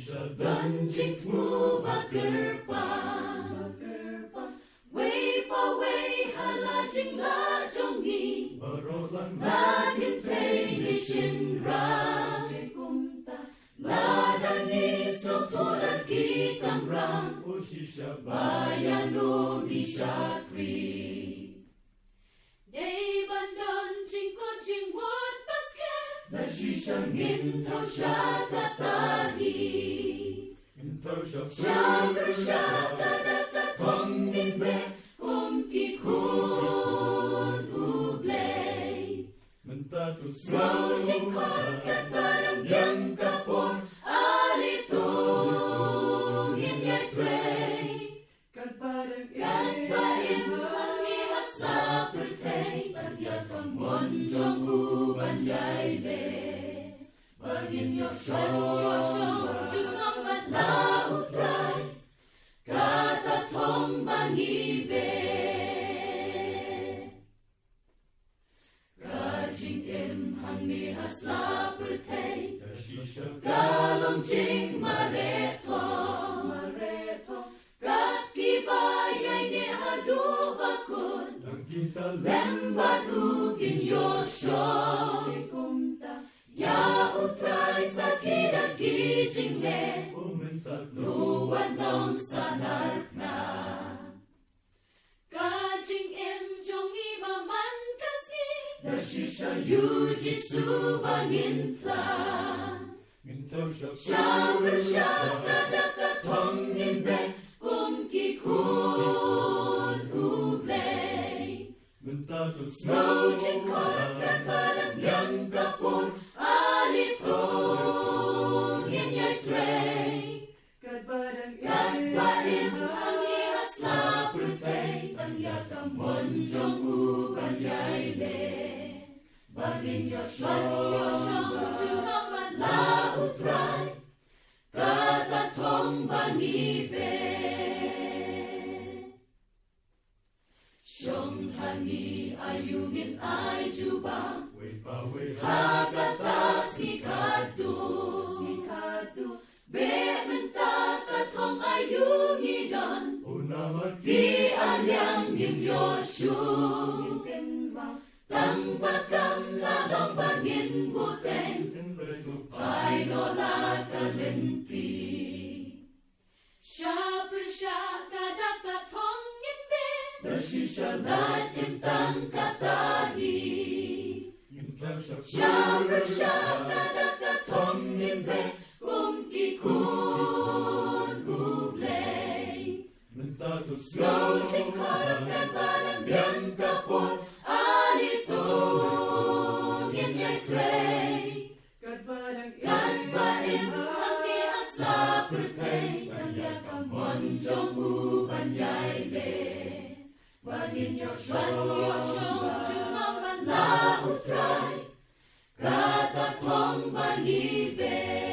dan jingmu magerpa wei pa wei hala jing la jongi la din thei ni shin ra la dan ni so thola ki kamrang bayano ni shakri Day bandon jing ko jing wood basket na shisha ngin thau sha katahi Shamr shaka na katong ngin be ki kun ublay Slow jing kon kat barang yang kapon alitung in yay tray Kat barang sa pertay Bagya kamon jong uban yay le Bagin yo shong junong batla utray Katatong bangibe Kajing im hang ni hasla pertay Galong jing mareto Kat kibayay ni hadu bakun Lembadugin yosyo Ya utray sa kidagi jingle Luwan nong sanarp na Kajing em jong iba man kasni Dashisha yuji subangin pla Shamr shaka nakatong inbe Kumki kun ublay Slow jingkot kat balang yang kapon Alitong in yay tray Kat balim ang ihas la pertay Ang yakamon jong uban yay le Bagin yosyong junong man la utray Katatong bangibe Siyong hani ayungin ay jubang Hagatas ikadu Be menta katong ayungidan Di alyang nim yosyu Tambakam lalong bangin buteng Ay lola kalenti Siya bersya kadakatong inbe Dashisha latim tang katahi Siya bersya kadakatong inbe Kumki kun ublay Slow jingkot kat barang yang kapon Alitong in yay tray Kat baim ang ihas la pertay Ang yakamon jong uban yay le Bagin yosyong junong man la utray Katatong bangibe